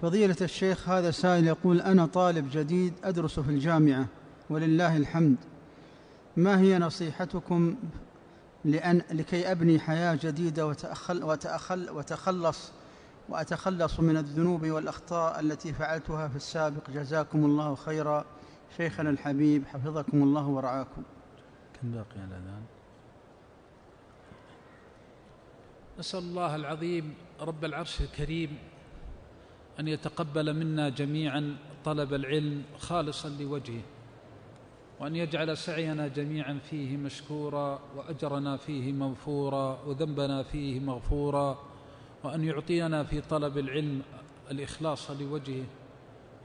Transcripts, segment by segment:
فضيلة الشيخ، هذا سائل يقول: أنا طالب جديد أدرس في الجامعة ولله الحمد، ما هي نصيحتكم لكي أبني حياة جديدة وأتخلص من الذنوب والأخطاء التي فعلتها في السابق؟ جزاكم الله خيرا شيخنا الحبيب، حفظكم الله ورعاكم. كم باقي على الآن؟ نسأل الله العظيم رب العرش الكريم أن يتقبل منا جميعا طلب العلم خالصا لوجهه، وأن يجعل سعينا جميعا فيه مشكورا، وأجرنا فيه مغفورا، وذنبنا فيه مغفورا، وأن يعطينا في طلب العلم الإخلاص لوجهه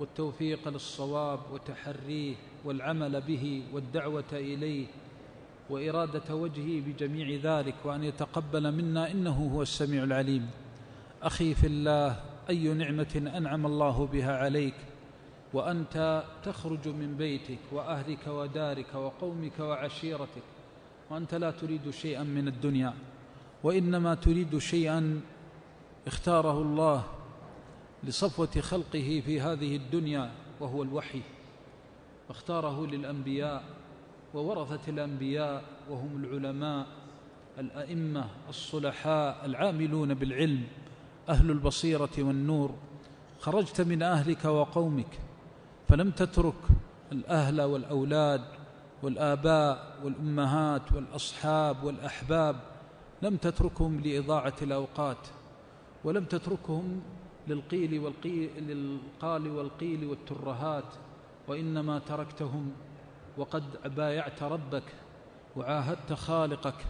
والتوفيق للصواب وتحريه والعمل به والدعوة إليه وإرادة وجهه بجميع ذلك، وأن يتقبل منا إنه هو السميع العليم. أخي في الله، أي نعمة أنعم الله بها عليك وأنت تخرج من بيتك وأهلك ودارك وقومك وعشيرتك وأنت لا تريد شيئا من الدنيا، وإنما تريد شيئا اختاره الله لصفوة خلقه في هذه الدنيا، وهو الوحي، واختاره للأنبياء وورثة الأنبياء، وهم العلماء الأئمة الصلحاء العاملون بالعلم أهل البصيرة والنور. خرجت من أهلك وقومك، فلم تترك الأهل والأولاد والآباء والأمهات والأصحاب والأحباب، لم تتركهم لإضاعة الأوقات، ولم تتركهم للقال والقيل والترهات، وإنما تركتهم وقد بايعت ربك وعاهدت خالقك،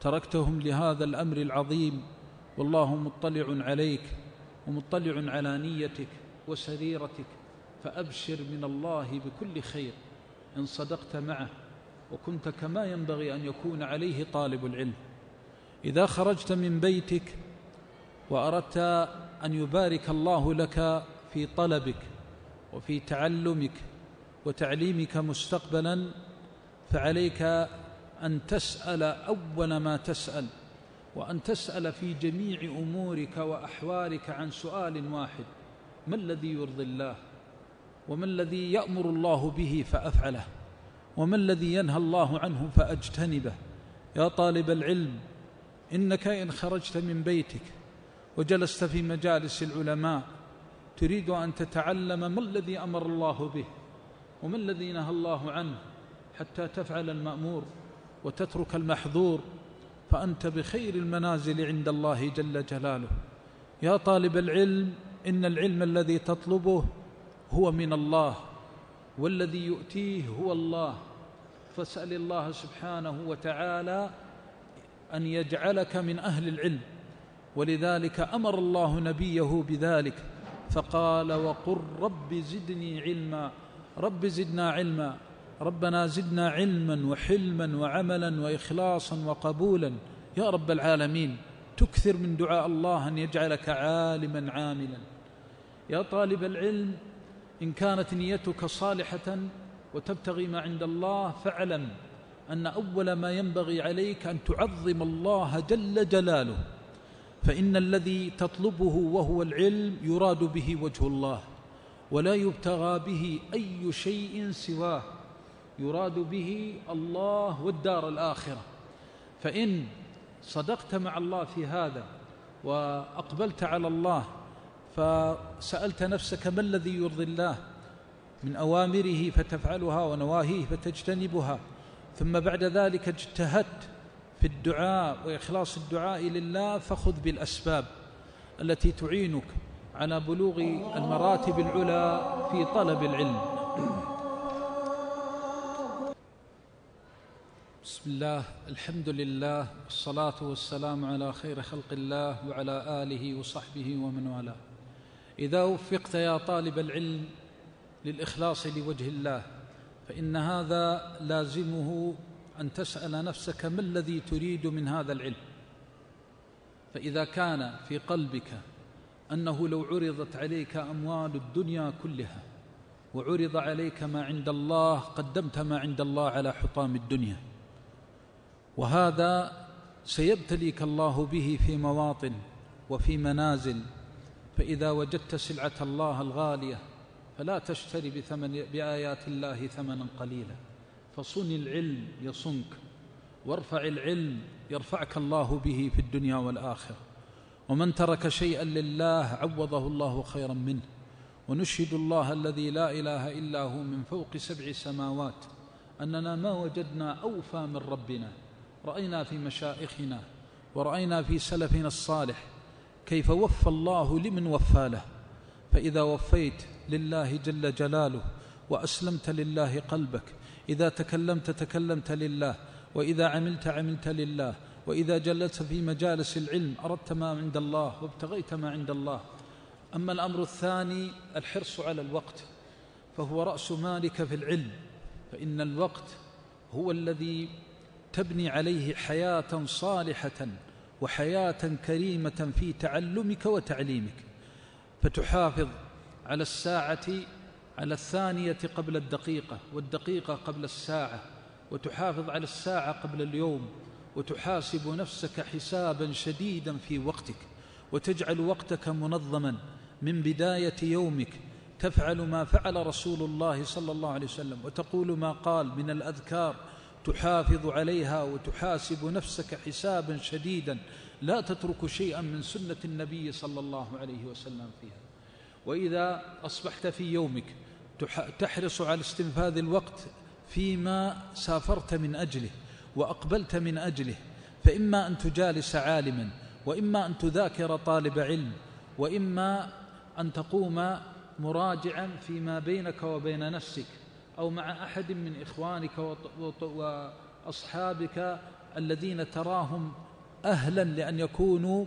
تركتهم لهذا الأمر العظيم، والله مطلع عليك ومطلع على نيتك وسريرتك، فأبشر من الله بكل خير إن صدقت معه وكنت كما ينبغي أن يكون عليه طالب العلم. إذا خرجت من بيتك وأردت أن يبارك الله لك في طلبك وفي تعلمك وتعليمك مستقبلا، فعليك أن تسأل أول ما تسأل، وأن تسأل في جميع أمورك وأحوالك عن سؤال واحد: ما الذي يرضي الله؟ وما الذي يأمر الله به فأفعله؟ وما الذي ينهى الله عنه فأجتنبه؟ يا طالب العلم، إنك إن خرجت من بيتك وجلست في مجالس العلماء تريد أن تتعلم ما الذي أمر الله به وما الذي نهى الله عنه حتى تفعل المأمور وتترك المحظور، فأنت بخير المنازل عند الله جل جلاله. يا طالب العلم، إن العلم الذي تطلبه هو من الله، والذي يؤتيه هو الله، فاسأل الله سبحانه وتعالى أن يجعلك من أهل العلم. ولذلك أمر الله نبيه بذلك فقال: وقل رب زدني علما. رب زدنا علما، ربنا زدنا علما وحلما وعملا وإخلاصا وقبولا يا رب العالمين. تكثر من دعاء الله أن يجعلك عالما عاملا. يا طالب العلم، إن كانت نيتك صالحة وتبتغي ما عند الله، فاعلم أن أول ما ينبغي عليك أن تعظم الله جل جلاله، فإن الذي تطلبه وهو العلم يراد به وجه الله، ولا يبتغى به أي شيء سواه، يراد به الله والدار الآخرة. فإن صدقت مع الله في هذا وأقبلت على الله فسألت نفسك ما الذي يرضي الله من أوامره فتفعلها ونواهيه فتجتنبها، ثم بعد ذلك اجتهدت في الدعاء وإخلاص الدعاء لله، فخذ بالأسباب التي تعينك على بلوغ المراتب العلى في طلب العلم. بسم الله، الحمد لله، والصلاة والسلام على خير خلق الله وعلى آله وصحبه ومن والاه. إذا وفقت يا طالب العلم للإخلاص لوجه الله، فإن هذا لازمه أن تسأل نفسك ما الذي تريد من هذا العلم. فإذا كان في قلبك أنه لو عرضت عليك أموال الدنيا كلها وعرض عليك ما عند الله قدمت ما عند الله على حطام الدنيا، وهذا سيبتليك الله به في مواطن وفي منازل، فإذا وجدت سلعة الله الغالية فلا تشتري بآيات الله ثمنا قليلا، فصن العلم يصنك، وارفع العلم يرفعك الله به في الدنيا والآخرة. ومن ترك شيئا لله عوضه الله خيرا منه. ونشهد الله الذي لا إله إلا هو من فوق 7 سماوات أننا ما وجدنا أوفى من ربنا. رأينا في مشائخنا ورأينا في سلفنا الصالح كيف وفى الله لمن وفى له. فإذا وفيت لله جل جلاله وأسلمت لله قلبك، إذا تكلمت تكلمت لله، وإذا عملت عملت لله، وإذا جلست في مجالس العلم أردت ما عند الله وابتغيت ما عند الله. أما الأمر الثاني الحرص على الوقت، فهو رأس مالك في العلم، فإن الوقت هو الذي تبني عليه حياة صالحة وحياة كريمة في تعلمك وتعليمك. فتحافظ على الساعة، على الثانية قبل الدقيقة، والدقيقة قبل الساعة، وتحافظ على الساعة قبل اليوم، وتحاسب نفسك حسابا شديدا في وقتك، وتجعل وقتك منظما من بداية يومك. تفعل ما فعل رسول الله صلى الله عليه وسلم، وتقول ما قال من الأذكار، تحافظ عليها وتحاسب نفسك حسابا شديدا، لا تترك شيئا من سنة النبي صلى الله عليه وسلم فيها. وإذا أصبحت في يومك تحرص على استنفاذ الوقت فيما سافرت من أجله وأقبلت من أجله، فإما أن تجالس عالما، وإما أن تذاكر طالب علم، وإما أن تقوم مراجعا فيما بينك وبين نفسك، أو مع أحد من إخوانك وأصحابك الذين تراهم أهلا لأن يكونوا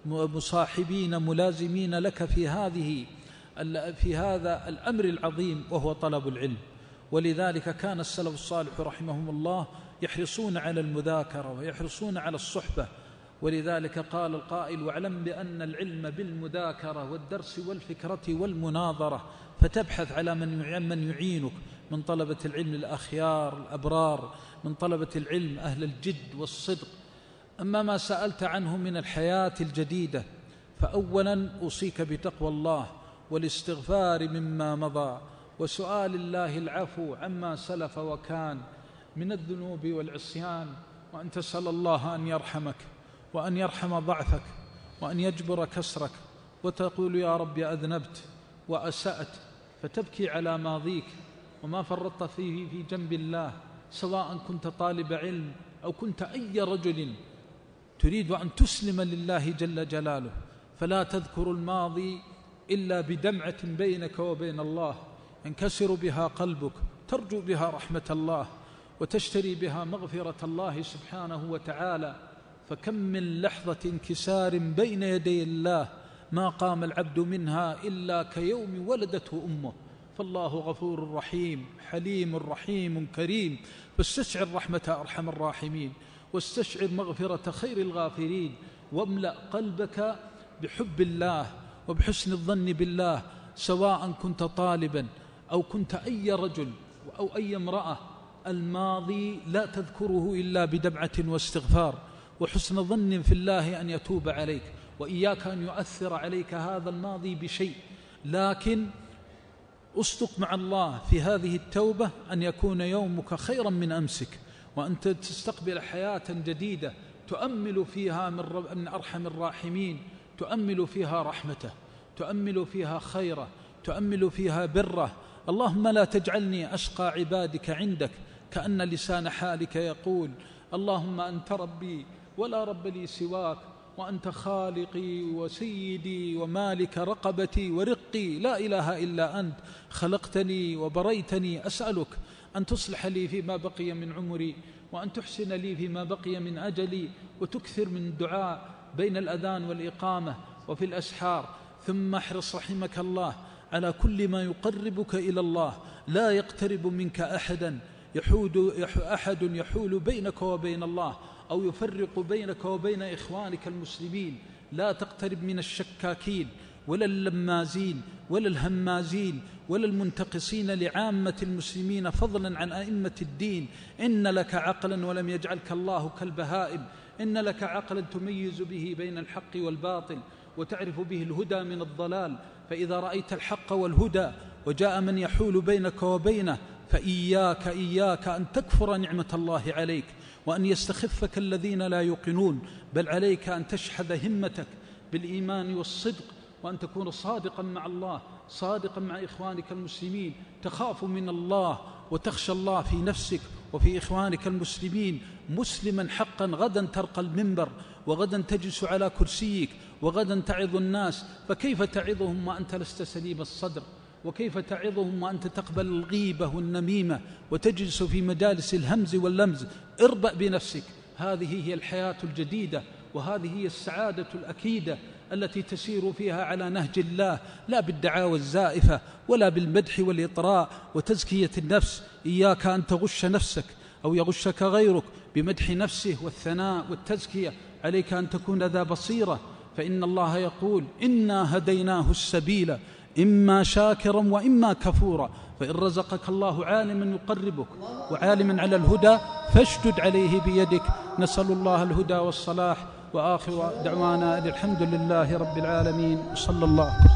مصاحبين ملازمين لك في هذا الأمر العظيم وهو طلب العلم. ولذلك كان السلف الصالح رحمهم الله يحرصون على المذاكرة ويحرصون على الصحبة. ولذلك قال القائل: واعلم بأن العلم بالمذاكرة والدرس والفكرة والمناظرة، فتبحث على من يعينك من طلبة العلم الأخيار الأبرار، من طلبة العلم أهل الجد والصدق. أما ما سألت عنه من الحياة الجديدة، فأولا أوصيك بتقوى الله والاستغفار مما مضى، وسؤال الله العفو عما سلف وكان من الذنوب والعصيان، وأن تسأل الله أن يرحمك وأن يرحم ضعفك وأن يجبر كسرك، وتقول: يا رب أذنبت وأسأت، فتبكي على ماضيك وما فرطت فيه في جنب الله، سواء كنت طالب علم أو كنت أي رجل تريد أن تسلم لله جل جلاله. فلا تذكر الماضي إلا بدمعة بينك وبين الله ينكسر بها قلبك، ترجو بها رحمة الله وتشتري بها مغفرة الله سبحانه وتعالى. فكم من لحظة انكسار بين يدي الله ما قام العبد منها إلا كيوم ولدته أمه. فالله غفور رحيم حليم رحيم كريم، فاستشعر رحمة أرحم الراحمين، واستشعر مغفرة خير الغافرين، واملأ قلبك بحب الله وبحسن الظن بالله، سواء كنت طالبا أو كنت أي رجل أو أي امرأة. الماضي لا تذكره إلا بدمعة واستغفار وحسن ظن في الله أن يتوب عليك، وإياك أن يؤثر عليك هذا الماضي بشيء، لكن أصدق مع الله في هذه التوبة أن يكون يومك خيرا من أمسك، وأن تستقبل حياة جديدة تؤمل فيها من أرحم الراحمين، تؤمل فيها رحمته، تؤمل فيها خيره، تؤمل فيها بره. اللهم لا تجعلني أشقى عبادك عندك، كأن لسان حالك يقول: اللهم أنت ربي ولا رب لي سواك، وأنت خالقي وسيدي ومالك رقبتي ورقي، لا إله إلا أنت، خلقتني وبريتني. أسألك أن تصلح لي فيما بقي من عمري، وأن تحسن لي فيما بقي من أجلي، وتكثر من الدعاء بين الأذان والإقامة وفي الأسحار. ثم احرص رحمك الله على كل ما يقربك إلى الله. لا يقترب منك أحد يحول بينك وبين الله، أو يفرق بينك وبين إخوانك المسلمين. لا تقترب من الشكاكين ولا اللمازين ولا الهمازين ولا المنتقصين لعامة المسلمين، فضلا عن أئمة الدين. إن لك عقلا ولم يجعلك الله كالبهائم، إن لك عقلا تميز به بين الحق والباطل، وتعرف به الهدى من الضلال. فإذا رأيت الحق والهدى وجاء من يحول بينك وبينه إياك أن تكفر نعمة الله عليك وأن يستخفك الذين لا يوقنون، بل عليك أن تشحذ همتك بالإيمان والصدق، وأن تكون صادقا مع الله، صادقا مع إخوانك المسلمين، تخاف من الله وتخشى الله في نفسك وفي إخوانك المسلمين، مسلما حقا. غدا ترقى المنبر، وغدا تجلس على كرسيك، وغدا تعظ الناس، فكيف تعظهم وأنت لست سليم الصدر؟ وكيف تعظهم وأنت تقبل الغيبة والنميمة وتجلس في مجالس الهمز واللمز؟ اربأ بنفسك. هذه هي الحياة الجديدة، وهذه هي السعادة الأكيدة التي تسير فيها على نهج الله، لا بالدعاوى الزائفة ولا بالمدح والإطراء وتزكية النفس. إياك أن تغش نفسك أو يغشك غيرك بمدح نفسه والثناء والتزكية، عليك أن تكون ذا بصيرة، فإن الله يقول: إنا هديناه السبيل إما شاكرا وإما كفورا. فإن رزقك الله عالما يقربك وعالما على الهدى فاشدد عليه بيدك. نسأل الله الهدى والصلاح، وآخر دعوانا الحمد لله رب العالمين، صلى الله عليه وسلم.